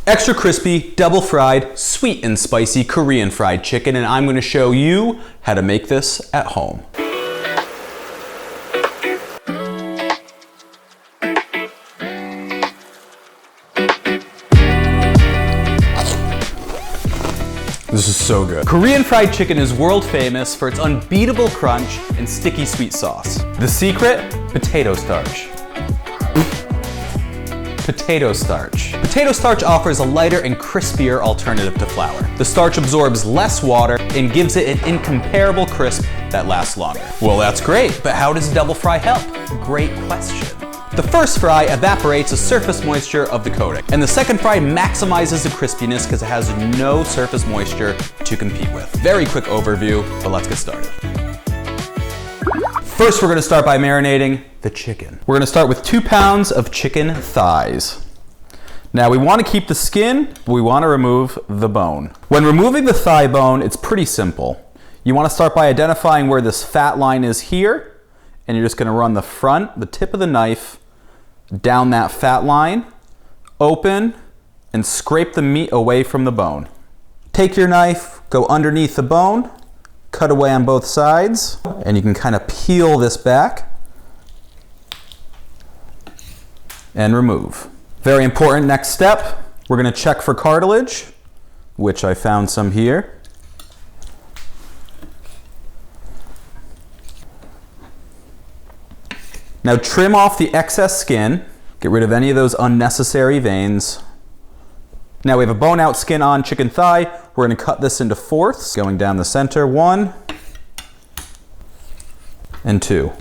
extra crispy, double fried, sweet and spicy Korean fried chicken, and I'm going to show you how to make this at home. This is so good. Korean fried chicken is world famous for its unbeatable crunch and sticky sweet sauce. The secret? Potato starch. Potato starch. Potato starch offers a lighter and crispier alternative to flour. The starch absorbs less water and gives it an incomparable crisp that lasts longer. Well, that's great, but how does double fry help? Great question. The first fry evaporates the surface moisture of the coating, and the second fry maximizes the crispiness because it has no surface moisture to compete with. Very quick overview, but let's get started. First, we're gonna start by marinating the chicken. We're gonna start with 2 pounds of chicken thighs. Now we wanna keep the skin, but we wanna remove the bone. When removing the thigh bone, it's pretty simple. You wanna start by identifying where this fat line is here, and you're just gonna run the front, the tip of the knife, down that fat line, open, and scrape the meat away from the bone. Take your knife, go underneath the bone, cut away on both sides, and you can kind of peel this back and remove. Very important next step, we're gonna check for cartilage, which I found some here. Now trim off the excess skin, get rid of any of those unnecessary veins. Now we have a bone out skin on chicken thigh. We're gonna cut this into fourths, going down the center, 1 and 2.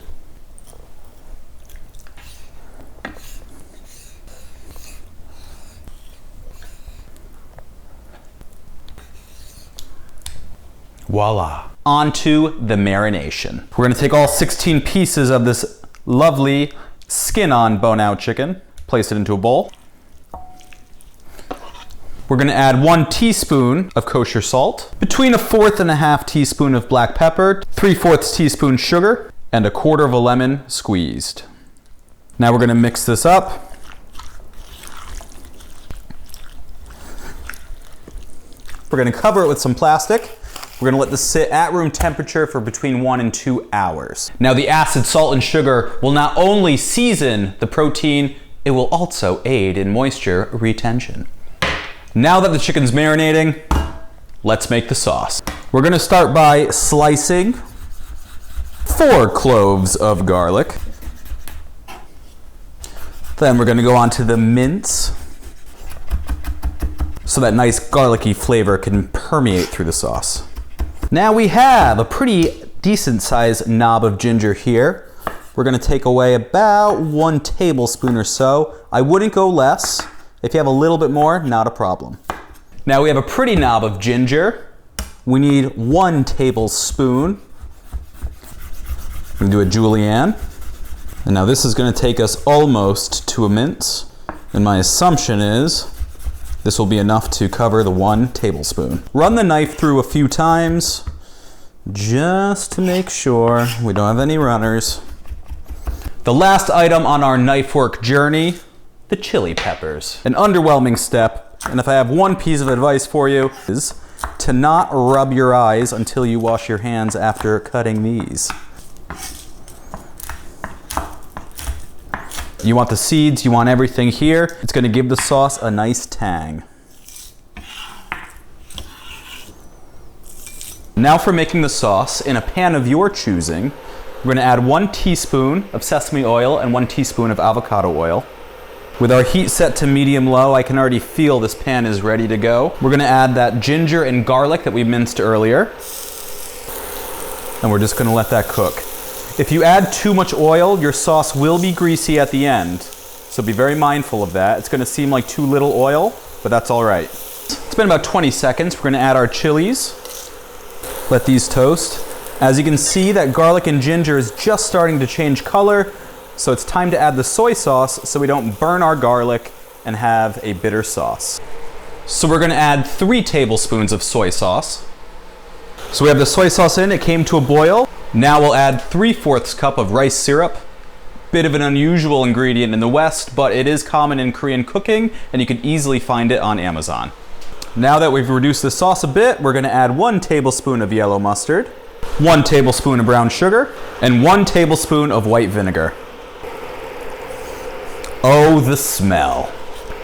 Voila. Onto the marination. We're gonna take all 16 pieces of this lovely skin-on bone-out chicken, place it into a bowl. We're gonna add 1 teaspoon of kosher salt, between 1/4 and 1/2 teaspoon of black pepper, 3/4 teaspoon sugar, and 1/4 of a lemon squeezed. Now we're gonna mix this up. We're gonna cover it with some plastic. We're gonna let this sit at room temperature for between 1 and 2 hours. Now the acid, salt, and sugar will not only season the protein, it will also aid in moisture retention. Now that the chicken's marinating, let's make the sauce. We're gonna start by slicing 4 cloves of garlic. Then we're gonna go on to the mince, so that nice garlicky flavor can permeate through the sauce. Now we have a pretty decent sized knob of ginger here. We're gonna take away about 1 tablespoon or so. I wouldn't go less. If you have a little bit more, not a problem. Now we have a pretty knob of ginger. We need 1 tablespoon. I'm gonna do a julienne. And now this is gonna take us almost to a mince. And my assumption is this will be enough to cover the 1 tablespoon. Run the knife through a few times just to make sure we don't have any runners. The last item on our knife work journey, the chili peppers. An underwhelming step, and if I have one piece of advice for you, is to not rub your eyes until you wash your hands after cutting these. You want the seeds, you want everything here. It's gonna give the sauce a nice tang. Now for making the sauce, in a pan of your choosing, we're gonna add 1 teaspoon of sesame oil and 1 teaspoon of avocado oil. With our heat set to medium-low, I can already feel this pan is ready to go. We're gonna add that ginger and garlic that we minced earlier. And we're just gonna let that cook. If you add too much oil, your sauce will be greasy at the end. So be very mindful of that. It's gonna seem like too little oil, but that's all right. It's been about 20 seconds. We're gonna add our chilies. Let these toast. As you can see, that garlic and ginger is just starting to change color. So it's time to add the soy sauce so we don't burn our garlic and have a bitter sauce. So we're gonna add 3 tablespoons of soy sauce. So we have the soy sauce in, it came to a boil. Now we'll add 3/4 cup of rice syrup, Bit of an unusual ingredient in the West, but it is common in Korean cooking, and you can easily find it on Amazon. Now that we've reduced the sauce a bit, we're gonna add 1 tablespoon of yellow mustard, 1 tablespoon of brown sugar, and 1 tablespoon of white vinegar. Oh, the smell.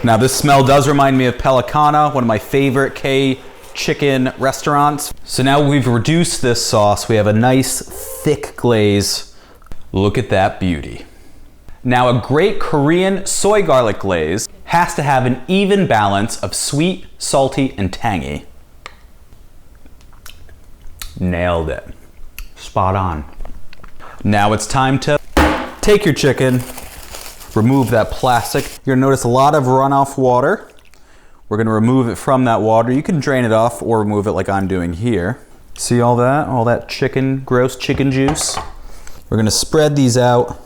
Now this smell does remind me of Pelicana, one of my favorite K chicken restaurants. So now we've reduced this sauce, we have a nice thick glaze. Look at that beauty. Now a great Korean soy garlic glaze has to have an even balance of sweet, salty, and tangy. Nailed it. Spot on. Now it's time to take your chicken, remove that plastic. You're gonna notice a lot of runoff water. We're gonna remove it from that water. You can drain it off or remove it like I'm doing here. See all that? All that chicken, gross chicken juice? We're gonna spread these out.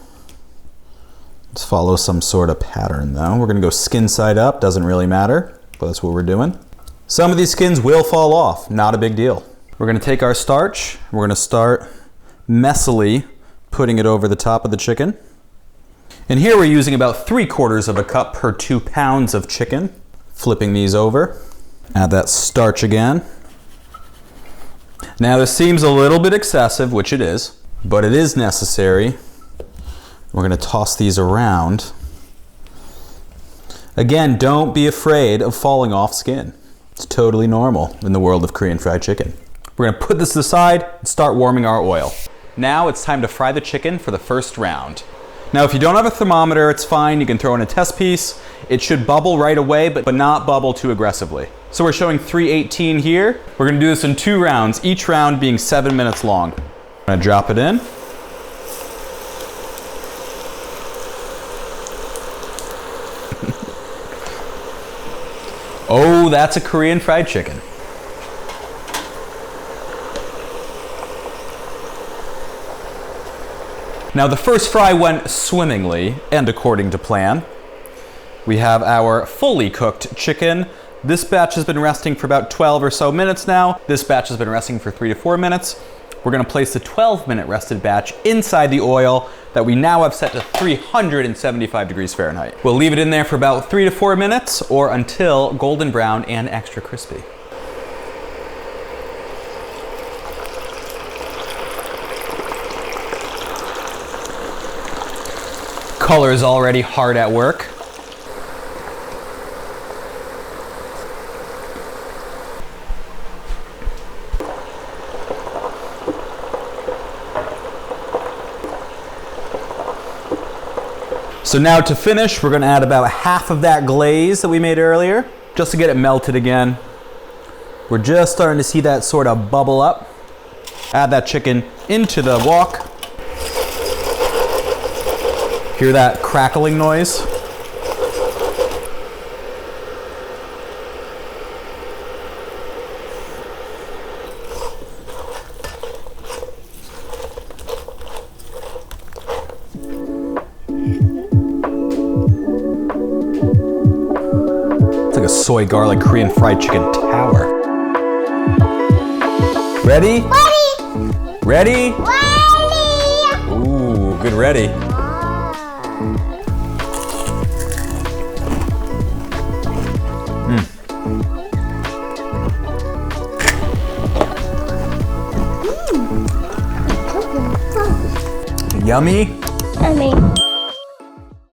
Let's follow some sort of pattern though. We're gonna go skin side up, doesn't really matter, but that's what we're doing. Some of these skins will fall off, not a big deal. We're gonna take our starch, we're gonna start messily putting it over the top of the chicken. And here we're using about 3/4 of a cup per 2 pounds of chicken. Flipping these over, add that starch again. Now this seems a little bit excessive, which it is, but it is necessary. We're gonna toss these around. Again, don't be afraid of falling off skin. It's totally normal in the world of Korean fried chicken. We're gonna put this aside and start warming our oil. Now it's time to fry the chicken for the first round. Now if you don't have a thermometer, it's fine, you can throw in a test piece. It should bubble right away, but not bubble too aggressively. So we're showing 318 here. We're gonna do this in 2 rounds, each round being 7 minutes long. I'm gonna drop it in. Oh, that's a Korean fried chicken. Now the first fry went swimmingly and according to plan. We have our fully cooked chicken. This batch has been resting for about 12 or so minutes now. This batch has been resting for 3 to 4 minutes. We're gonna place the 12-minute rested batch inside the oil that we now have set to 375 degrees Fahrenheit. We'll leave it in there for about 3 to 4 minutes or until golden brown and extra crispy. Color is already hard at work. So now to finish, we're gonna add about half of that glaze that we made earlier, just to get it melted again. We're just starting to see that sort of bubble up. Add that chicken into the wok. Hear that crackling noise? It's like a soy garlic Korean fried chicken tower. Ready? Ready! Ready? Ready! Ooh, good ready. Yummy. Yummy.